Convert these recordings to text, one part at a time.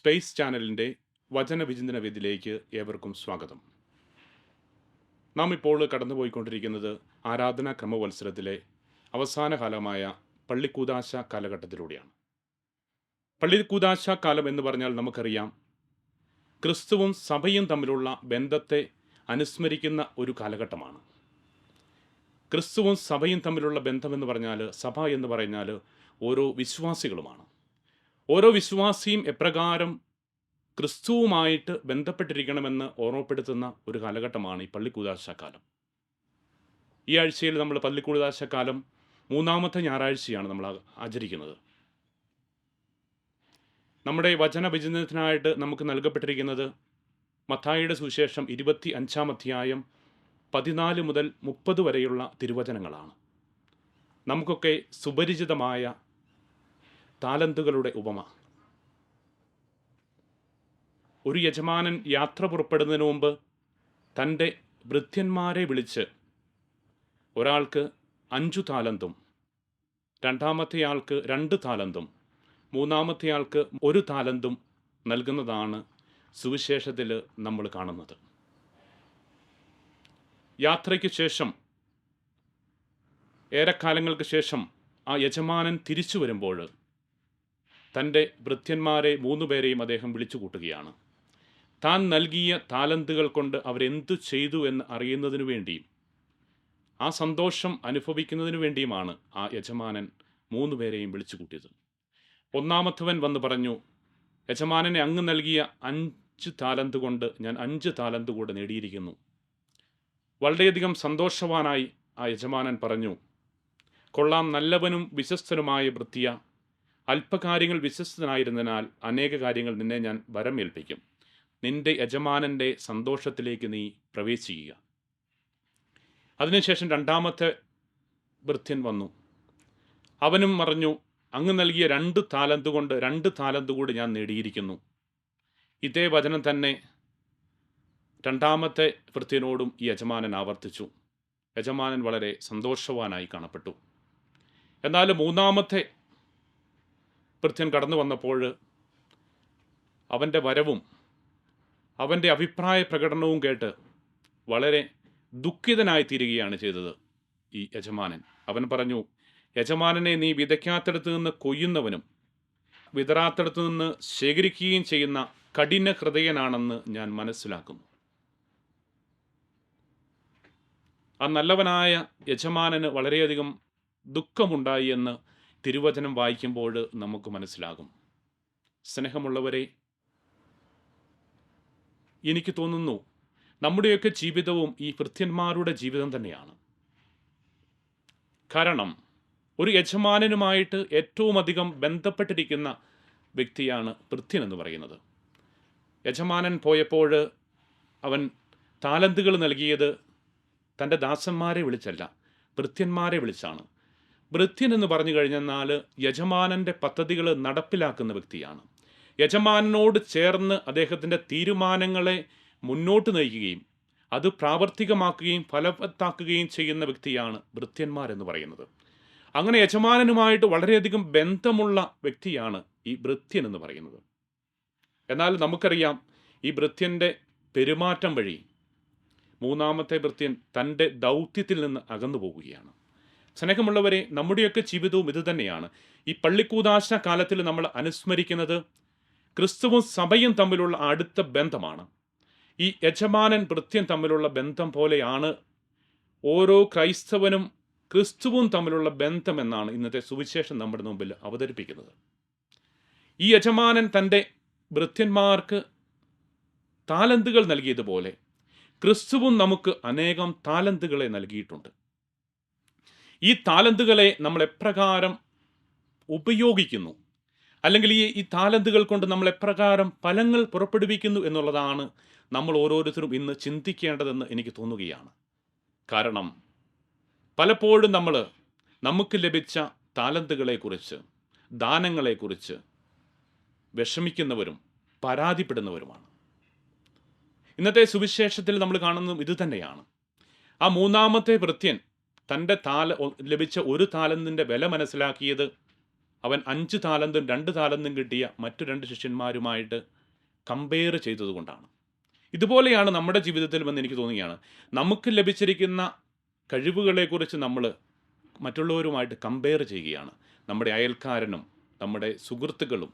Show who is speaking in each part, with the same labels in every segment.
Speaker 1: Space ചാനലിൻ്റെ വചനവിചിന്തന വേദിയിലേക്ക് ഏവർക്കും സ്വാഗതം. നാം ഇപ്പോൾ കടന്നുപോയിക്കൊണ്ടിരിക്കുന്നത് ആരാധനാ ക്രമവത്സരത്തിലെ അവസാന കാലമായ പള്ളിക്കൂദാശ കാലഘട്ടത്തിലൂടെയാണ്. പള്ളിക്കൂദാശ കാലം എന്ന് പറഞ്ഞാൽ നമുക്കറിയാം, ക്രിസ്തുവും സഭയും തമ്മിലുള്ള ബന്ധത്തെ അനുസ്മരിക്കുന്ന ഒരു കാലഘട്ടമാണ്. ക്രിസ്തുവും സഭയും തമ്മിലുള്ള ബന്ധമെന്ന് പറഞ്ഞാൽ, സഭ എന്ന് പറഞ്ഞാൽ ഓരോ വിശ്വാസികളുമാണ്. ഓരോ വിശ്വാസിയും എപ്രകാരം ക്രിസ്തുവുമായിട്ട് ബന്ധപ്പെട്ടിരിക്കണമെന്ന് ഓർമ്മപ്പെടുത്തുന്ന ഒരു കാലഘട്ടമാണ് ഈ പള്ളിക്കൂദാശ കാലം. ഈ ആഴ്ചയിൽ നമ്മൾ പള്ളിക്കൂദാശ കാലം മൂന്നാമത്തെ ഞായറാഴ്ചയാണ് നമ്മൾ ആചരിക്കുന്നത്. നമ്മുടെ വചനവിചിന്തനത്തിനായിട്ട് നമുക്ക് നൽകപ്പെട്ടിരിക്കുന്നത് മത്തായിയുടെ സുവിശേഷം 25-ാം അധ്യായം 14 മുതൽ 30 വരെയുള്ള തിരുവചനങ്ങളാണ്. നമുക്കൊക്കെ സുപരിചിതമായ താലന്തുകളുടെ ഉപമ. ഒരു യജമാനൻ യാത്ര പുറപ്പെടുന്നതിന് മുമ്പ് തൻ്റെ ഭൃത്യന്മാരെ വിളിച്ച് ഒരാൾക്ക് 5 താലന്തും, രണ്ടാമത്തെ ആൾക്ക് 2 താലന്തും, മൂന്നാമത്തെ ആൾക്ക് 1 താലന്തും നൽകുന്നതാണ് സുവിശേഷത്തിൽ നമ്മൾ കാണുന്നത്. യാത്രയ്ക്ക് ശേഷം, ഏറെക്കാലങ്ങൾക്ക് ശേഷം ആ യജമാനൻ തിരിച്ചു വരുമ്പോൾ തൻ്റെ ഭൃത്യന്മാരെ 3 പേരെയും അദ്ദേഹം വിളിച്ചു കൂട്ടുകയാണ്. താൻ നൽകിയ താലന്തുകൾ കൊണ്ട് അവരെന്തു ചെയ്തു എന്ന് അറിയുന്നതിനു വേണ്ടിയും ആ സന്തോഷം അനുഭവിക്കുന്നതിനു വേണ്ടിയുമാണ് ആ യജമാനൻ 3 പേരെയും വിളിച്ചു കൂട്ടിയത്. ഒന്നാമത്തവൻ വന്ന് പറഞ്ഞു, യജമാനനെ അങ്ങ് നൽകിയ 5 താലന്ത് കൊണ്ട് ഞാൻ 5 താലന്ത് കൂടെ നേടിയിരിക്കുന്നു. വളരെയധികം സന്തോഷവാനായി ആ യജമാനൻ പറഞ്ഞു, കൊള്ളാം, നല്ലവനും വിശ്വസ്തനുമായ ഭൃത്യ, അല്പകാര്യങ്ങൾ വിശ്വസ്തനായിരുന്നതിനാൽ അനേക കാര്യങ്ങൾ നിന്നെ ഞാൻ വരമേൽപ്പിക്കും. നിന്റെ യജമാനൻ്റെ സന്തോഷത്തിലേക്ക് നീ പ്രവേശിക്കുക. അതിനുശേഷം രണ്ടാമത്തെ ഭൃത്യൻ വന്നു. അവനും പറഞ്ഞു, അങ്ങ് നൽകിയ 2 താലന്ത് കൊണ്ട് 2 താലന്ത് കൂടി ഞാൻ നേടിയിരിക്കുന്നു. ഇതേ വചനം തന്നെ രണ്ടാമത്തെ ഭൃത്യനോടും ഈ യജമാനൻ ആവർത്തിച്ചു. യജമാനൻ വളരെ സന്തോഷവാനായി കാണപ്പെട്ടു. എന്നാൽ മൂന്നാമത്തെ ഭൃത്യൻ കടന്നു വന്നപ്പോൾ അവൻ്റെ വരവും അവൻ്റെ അഭിപ്രായ പ്രകടനവും കേട്ട് വളരെ ദുഃഖിതനായി തീരുകയാണ് ചെയ്തത് ഈ യജമാനൻ. അവൻ പറഞ്ഞു, യജമാനനെ, നീ വിതയ്ക്കാത്തിടത്ത് നിന്ന് കൊയ്യുന്നവനും വിതറാത്തിടത്ത് നിന്ന് ശേഖരിക്കുകയും ചെയ്യുന്ന കഠിന ഹൃദയനാണെന്ന് ഞാൻ മനസ്സിലാക്കുന്നു. ആ നല്ലവനായ യജമാനന് വളരെയധികം ദുഃഖമുണ്ടായി എന്ന് തിരുവചനം വായിക്കുമ്പോൾ നമുക്ക് മനസ്സിലാകും. സ്നേഹമുള്ളവരെ, എനിക്ക് തോന്നുന്നു നമ്മുടെയൊക്കെ ജീവിതവും ഈ ഭൃത്യന്മാരുടെ ജീവിതം തന്നെയാണ്. കാരണം ഒരു യജമാനനുമായിട്ട് ഏറ്റവും അധികം ബന്ധപ്പെട്ടിരിക്കുന്ന വ്യക്തിയാണ് ഭൃത്യൻ എന്ന് പറയുന്നത്. യജമാനൻ പോയപ്പോൾ അവൻ താലന്തുകൾ നൽകിയത് തൻ്റെ ദാസന്മാരെ വിളിച്ചല്ല, ഭൃത്യന്മാരെ വിളിച്ചാണ്. ഭൃത്യൻ എന്ന് പറഞ്ഞു കഴിഞ്ഞാൽ യജമാനൻ്റെ പദ്ധതികൾ നടപ്പിലാക്കുന്ന വ്യക്തിയാണ്. യജമാനനോട് ചേർന്ന് അദ്ദേഹത്തിൻ്റെ തീരുമാനങ്ങളെ മുന്നോട്ട് നയിക്കുകയും അത് പ്രാവർത്തികമാക്കുകയും ഫലവത്താക്കുകയും ചെയ്യുന്ന വ്യക്തിയാണ് ഭൃത്യന്മാരെന്ന് പറയുന്നത്. അങ്ങനെ യജമാനനുമായിട്ട് വളരെയധികം ബന്ധമുള്ള വ്യക്തിയാണ് ഈ ഭൃത്യൻ എന്ന് പറയുന്നത്. എന്നാൽ നമുക്കറിയാം, ഈ ഭൃത്യൻ്റെ പെരുമാറ്റം വഴി മൂന്നാമത്തെ ഭൃത്യൻ തൻ്റെ ദൗത്യത്തിൽ നിന്ന് അകന്നു പോവുകയാണ്. സ്നേഹമുള്ളവരെ, നമ്മുടെയൊക്കെ ജീവിതവും ഇതുതന്നെയാണ്. ഈ പള്ളിക്കൂദാശ കാലത്തിൽ നമ്മൾ അനുസ്മരിക്കുന്നത് ക്രിസ്തുവും സഭയും തമ്മിലുള്ള അടുത്ത ബന്ധമാണ്. ഈ യജമാനൻ ഭൃത്യൻ തമ്മിലുള്ള ബന്ധം പോലെയാണ് ഓരോ ക്രൈസ്തവനും ക്രിസ്തുവും തമ്മിലുള്ള ബന്ധം എന്നാണ് ഇന്നത്തെ സുവിശേഷം നമ്മുടെ മുമ്പിൽ അവതരിപ്പിക്കുന്നത്. ഈ യജമാനൻ തൻ്റെ ഭൃത്യന്മാർക്ക് താലന്തുകൾ നൽകിയതുപോലെ ക്രിസ്തുവും നമുക്ക് അനേകം താലന്തുകളെ നൽകിയിട്ടുണ്ട്. ഈ താലന്തുകളെ നമ്മൾ എപ്രകാരം ഉപയോഗിക്കുന്നു, അല്ലെങ്കിൽ ഈ താലന്തുകൾ കൊണ്ട് നമ്മൾ എപ്രകാരം ഫലങ്ങൾ പുറപ്പെടുവിക്കുന്നു എന്നുള്ളതാണ് നമ്മൾ ഓരോരുത്തരും ഇന്ന് ചിന്തിക്കേണ്ടതെന്ന് എനിക്ക് തോന്നുകയാണ്. കാരണം പലപ്പോഴും നമുക്ക് ലഭിച്ച താലന്തുകളെക്കുറിച്ച്, ദാനങ്ങളെക്കുറിച്ച് വിഷമിക്കുന്നവരും പരാതിപ്പെടുന്നവരുമാണ്. ഇന്നത്തെ സുവിശേഷത്തിൽ നമ്മൾ കാണുന്നതും ഇതുതന്നെയാണ്. ആ മൂന്നാമത്തെ ഭൃത്യൻ തൻ്റെ ലഭിച്ച 1 താലന്തിൻ്റെ വില മനസ്സിലാക്കിയത് അവൻ 5 താലന്തും 2 താലന്തും കിട്ടിയ മറ്റു 2 ശിഷ്യന്മാരുമായിട്ട് കമ്പയർ ചെയ്തതുകൊണ്ടാണ്. ഇതുപോലെയാണ് നമ്മുടെ ജീവിതത്തിലും എന്ന് എനിക്ക് തോന്നുകയാണ്. നമുക്ക് ലഭിച്ചിരിക്കുന്ന കഴിവുകളെക്കുറിച്ച് നമ്മൾ മറ്റുള്ളവരുമായിട്ട് കമ്പയർ ചെയ്യുകയാണ്. നമ്മുടെ അയൽക്കാരനും നമ്മുടെ സുഹൃത്തുക്കളും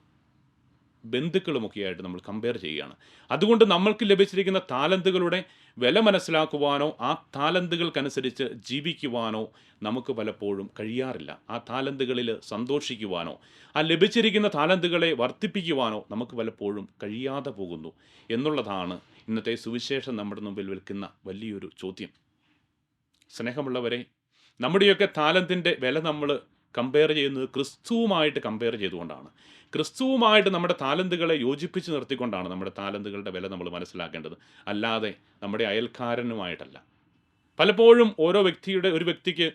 Speaker 1: ബന്ധുക്കളുമൊക്കെയായിട്ട് നമ്മൾ കമ്പയർ ചെയ്യുകയാണ്. അതുകൊണ്ട് നമ്മൾക്ക് ലഭിച്ചിരിക്കുന്ന താലന്തുകളുടെ വില മനസ്സിലാക്കുവാനോ ആ താലന്തുകൾക്കനുസരിച്ച് ജീവിക്കുവാനോ നമുക്ക് പലപ്പോഴും കഴിയാറില്ല. ആ താലന്തുകളിൽ സന്തോഷിക്കുവാനോ ആ ലഭിച്ചിരിക്കുന്ന താലന്തുകളെ വർദ്ധിപ്പിക്കുവാനോ നമുക്ക് പലപ്പോഴും കഴിയാതെ പോകുന്നു എന്നുള്ളതാണ് ഇന്നത്തെ സുവിശേഷം നമ്മുടെ മുമ്പിൽ വിൽക്കുന്ന വലിയൊരു ചോദ്യം. സ്നേഹമുള്ളവരെ, നമ്മുടെയൊക്കെ താലന്തിൻ്റെ വില നമ്മൾ കമ്പയർ ചെയ്യുന്നത് ക്രിസ്തുവുമായിട്ട് കമ്പയർ ചെയ്തുകൊണ്ടാണ്. ക്രിസ്തുവുമായിട്ട് നമ്മുടെ താലന്തുകളെ യോജിപ്പിച്ച് നിർത്തിക്കൊണ്ടാണ് നമ്മുടെ താലന്തുകളുടെ വില നമ്മൾ മനസ്സിലാക്കേണ്ടത്, അല്ലാതെ നമ്മുടെ അയൽക്കാരനുമായിട്ടല്ല. പലപ്പോഴും ഒരു വ്യക്തിക്ക്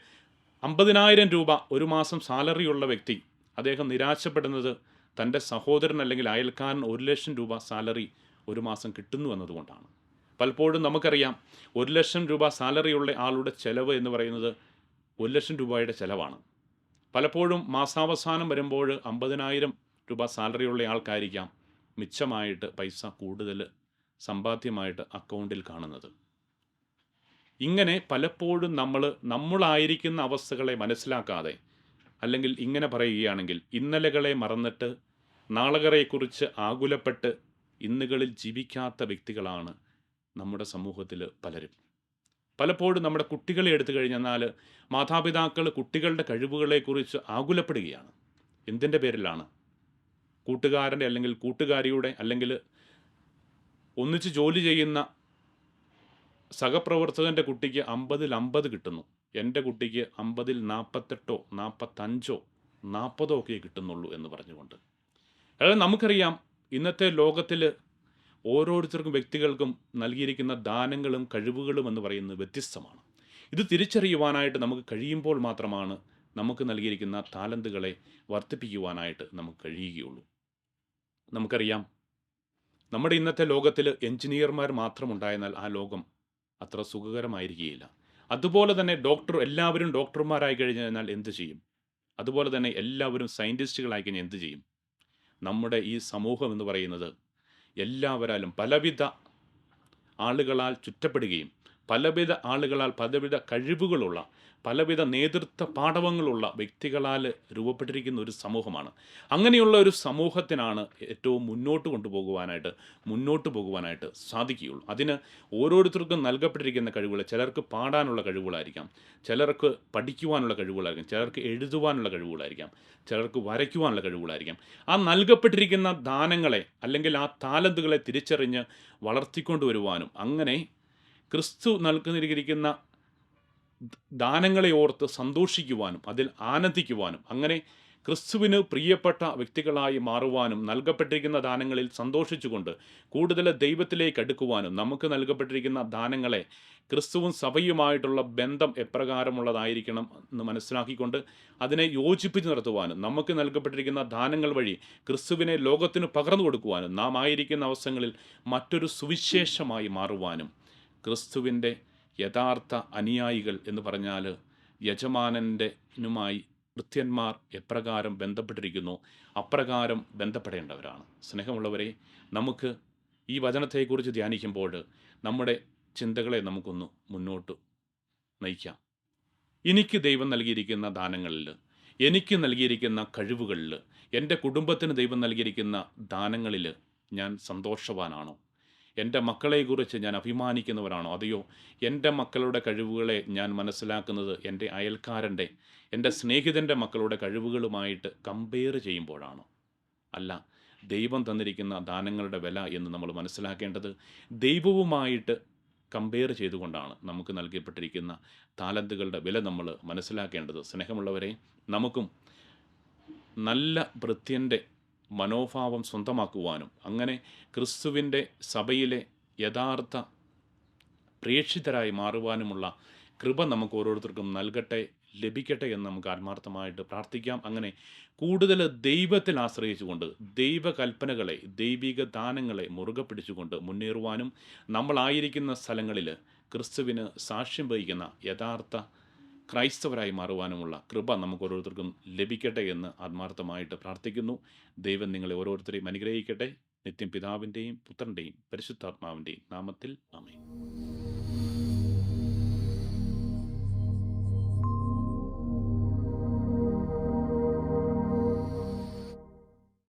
Speaker 1: 50,000 രൂപ ഒരു മാസം സാലറിയുള്ള വ്യക്തി അദ്ദേഹം നിരാശപ്പെടുന്നത് തൻ്റെ സഹോദരൻ അല്ലെങ്കിൽ അയൽക്കാരൻ 1,00,000 രൂപ സാലറി ഒരു മാസം കിട്ടുന്നു എന്നതുകൊണ്ടാണ്. പലപ്പോഴും നമുക്കറിയാം 1,00,000 രൂപ സാലറിയുള്ള ആളുടെ ചെലവ് എന്ന് പറയുന്നത് 1,00,000 രൂപയുടെ ചിലവാണ്. പലപ്പോഴും മാസാവസാനം വരുമ്പോൾ 50,000 രൂപ സാലറിയുള്ള ആൾക്കായിരിക്കാം മിച്ചമായിട്ട് പൈസ കൂടുതൽ സമ്പാദ്യമായിട്ട് അക്കൗണ്ടിൽ കാണുന്നത്. ഇങ്ങനെ പലപ്പോഴും നമ്മളായിരിക്കുന്ന അവസ്ഥകളെ മനസ്സിലാക്കാതെ, അല്ലെങ്കിൽ ഇങ്ങനെ പറയുകയാണെങ്കിൽ ഇന്നലകളെ മറന്നിട്ട് നാളകളെക്കുറിച്ച് ആകുലപ്പെട്ട് ഇന്നുകളിൽ ജീവിക്കാത്ത വ്യക്തികളാണ് നമ്മുടെ സമൂഹത്തിൽ പലരും. പലപ്പോഴും നമ്മുടെ കുട്ടികളെ എടുത്തു കഴിഞ്ഞാൽ മാതാപിതാക്കൾ കുട്ടികളുടെ കഴിവുകളെക്കുറിച്ച് ആകുലപ്പെടുകയാണ്. എന്തിൻ്റെ പേരിലാണ്? കൂട്ടുകാരൻ്റെ അല്ലെങ്കിൽ കൂട്ടുകാരിയുടെ അല്ലെങ്കിൽ ഒന്നിച്ച് ജോലി ചെയ്യുന്ന സഹപ്രവർത്തകൻ്റെ കുട്ടിക്ക് 50-ൽ 50 കിട്ടുന്നു, എൻ്റെ കുട്ടിക്ക് 50-ൽ 48, 45, 40 ഒക്കെ കിട്ടുന്നുള്ളൂ എന്ന് പറഞ്ഞുകൊണ്ട്. അതായത് നമുക്കറിയാം ഇന്നത്തെ ലോകത്തിൽ ഓരോരുത്തർക്കും വ്യക്തികൾക്കും നൽകിയിരിക്കുന്ന ദാനങ്ങളും കഴിവുകളും എന്ന് പറയുന്നത് വ്യത്യസ്തമാണ്. ഇത് തിരിച്ചറിയുവാനായിട്ട് നമുക്ക് കഴിയുമ്പോൾ മാത്രമാണ് നമുക്ക് നൽകിയിരിക്കുന്ന താലന്തുകളെ വർദ്ധിപ്പിക്കുവാനായിട്ട് നമുക്ക് കഴിയുകയുള്ളൂ. നമുക്കറിയാം നമ്മുടെ ഇന്നത്തെ ലോകത്തിൽ എഞ്ചിനീയർമാർ മാത്രമുണ്ടായിരുന്നാൽ ആ ലോകം അത്ര സുഖകരമായിരിക്കുകയില്ല. അതുപോലെ തന്നെ എല്ലാവരും ഡോക്ടർമാരായി കഴിഞ്ഞാൽ എന്ത് ചെയ്യും? അതുപോലെ തന്നെ എല്ലാവരും സയൻറ്റിസ്റ്റുകളായി കഴിഞ്ഞാൽ എന്ത് ചെയ്യും? നമ്മുടെ ഈ സമൂഹം എന്ന് പറയുന്നത് എല്ലാവരാലും പലവിധ ആളുകളാൽ ചുറ്റപ്പെടുകയും പലവിധ ആളുകളാൽ പലവിധ കഴിവുകളുള്ള പലവിധ നേതൃത്വ പാടവങ്ങളുള്ള വ്യക്തികളാൽ രൂപപ്പെട്ടിരിക്കുന്ന ഒരു സമൂഹമാണ്. അങ്ങനെയുള്ള ഒരു സമൂഹത്തിനാണ് ഏറ്റവും മുന്നോട്ട് പോകുവാനായിട്ട് സാധിക്കുകയുള്ളൂ. അതിന് ഓരോരുത്തർക്കും നൽകപ്പെട്ടിരിക്കുന്ന കഴിവുകൾ, ചിലർക്ക് പാടാനുള്ള കഴിവുകളായിരിക്കാം, ചിലർക്ക് പഠിക്കുവാനുള്ള കഴിവുകളായിരിക്കും, ചിലർക്ക് എഴുതുവാനുള്ള കഴിവുകളായിരിക്കാം, ചിലർക്ക് വരയ്ക്കുവാനുള്ള കഴിവുകളായിരിക്കാം. ആ നൽകപ്പെട്ടിരിക്കുന്ന ദാനങ്ങളെ അല്ലെങ്കിൽ ആ താലന്തുകളെ തിരിച്ചറിഞ്ഞ് വളർത്തിക്കൊണ്ടുവരുവാനും അങ്ങനെ ക്രിസ്തു നൽകിയിരിക്കുന്ന ദാനങ്ങളെ ഓർത്ത് സന്തോഷിക്കുവാനും അതിൽ ആനന്ദിക്കുവാനും അങ്ങനെ ക്രിസ്തുവിന് പ്രിയപ്പെട്ട വ്യക്തികളായി മാറുവാനും നൽകപ്പെട്ടിരിക്കുന്ന ദാനങ്ങളിൽ സന്തോഷിച്ചുകൊണ്ട് കൂടുതൽ ദൈവത്തിലേക്ക് അടുക്കുവാനും നമുക്ക് നൽകപ്പെട്ടിരിക്കുന്ന ദാനങ്ങളെ ക്രിസ്തുവും സഭയുമായിട്ടുള്ള ബന്ധം എപ്രകാരമുള്ളതായിരിക്കണം എന്ന് മനസ്സിലാക്കിക്കൊണ്ട് അതിനെ യോജിപ്പിച്ച് നിർത്തുവാനും നമുക്ക് നൽകപ്പെട്ടിരിക്കുന്ന ദാനങ്ങൾ വഴി ക്രിസ്തുവിനെ ലോകത്തിന് പകർന്നു കൊടുക്കുവാനും നാം ആയിരിക്കുന്ന അവസരങ്ങളിൽ മറ്റൊരു സുവിശേഷമായി മാറുവാനും ക്രിസ്തുവിൻ്റെ യഥാർത്ഥ അനുയായികൾ എന്ന് പറഞ്ഞാൽ യജമാനനുമായി ഭൃത്യന്മാർ എപ്രകാരം ബന്ധപ്പെട്ടിരിക്കുന്നു അപ്രകാരം ബന്ധപ്പെടേണ്ടവരാണ്. സ്നേഹമുള്ളവരെ, നമുക്ക് ഈ വചനത്തെക്കുറിച്ച് ധ്യാനിക്കുമ്പോൾ നമ്മുടെ ചിന്തകളെ നമുക്കൊന്ന് മുന്നോട്ട് നയിക്കാം. എനിക്ക് ദൈവം നൽകിയിരിക്കുന്ന ദാനങ്ങളിൽ, എനിക്ക് നൽകിയിരിക്കുന്ന കഴിവുകളിൽ, എൻ്റെ കുടുംബത്തിന് ദൈവം നൽകിയിരിക്കുന്ന ദാനങ്ങളിൽ ഞാൻ സന്തോഷവാനാണോ? എൻ്റെ മക്കളെക്കുറിച്ച് ഞാൻ അഭിമാനിക്കുന്നവരാണോ? അതെയോ എൻ്റെ മക്കളുടെ കഴിവുകളെ ഞാൻ മനസ്സിലാക്കുന്നത് എൻ്റെ അയൽക്കാരൻ്റെ, എൻ്റെ സ്നേഹിതൻ്റെ മക്കളുടെ കഴിവുകളുമായിട്ട് കമ്പയർ ചെയ്യുമ്പോഴാണോ? അല്ല, ദൈവം തന്നിരിക്കുന്ന ദാനങ്ങളുടെ വില എന്ന് നമ്മൾ മനസ്സിലാക്കേണ്ടത് ദൈവവുമായിട്ട് കമ്പയർ ചെയ്തുകൊണ്ടാണ് നമുക്ക് നൽകപ്പെട്ടിരിക്കുന്ന താലന്തുകളുടെ വില നമ്മൾ മനസ്സിലാക്കേണ്ടത്. സ്നേഹമുള്ളവരെ, നമുക്കും നല്ല ഭൃത്യൻ്റെ മനോഭാവം സ്വന്തമാക്കുവാനും അങ്ങനെ ക്രിസ്തുവിൻ്റെ സഭയിലെ യഥാർത്ഥ പ്രേക്ഷിതരായി മാറുവാനുമുള്ള കൃപ നമുക്ക് ഓരോരുത്തർക്കും ലഭിക്കട്ടെ എന്ന് നമുക്ക് ആത്മാർത്ഥമായിട്ട് പ്രാർത്ഥിക്കാം. അങ്ങനെ കൂടുതൽ ദൈവത്തിൽ ആശ്രയിച്ചുകൊണ്ട് ദൈവകൽപ്പനകളെ, ദൈവിക ദാനങ്ങളെ മുറുകെ പിടിച്ചുകൊണ്ട് മുന്നേറുവാനും നമ്മളായിരിക്കുന്ന സ്ഥലങ്ങളിൽ ക്രിസ്തുവിന് സാക്ഷ്യം വഹിക്കുന്ന യഥാർത്ഥ ക്രൈസ്തവരായി മാറുവാനുമുള്ള കൃപ നമുക്ക് ഓരോരുത്തർക്കും ലഭിക്കട്ടെ എന്ന് ആത്മാർത്ഥമായിട്ട് പ്രാർത്ഥിക്കുന്നു. ദൈവം നിങ്ങളെ ഓരോരുത്തരെയും അനുഗ്രഹിക്കട്ടെ. നിത്യം പിതാവിൻ്റെയും പുത്രൻ്റെയും പരിശുദ്ധാത്മാവിൻ്റെയും നാമത്തിൽ ആമേൻ.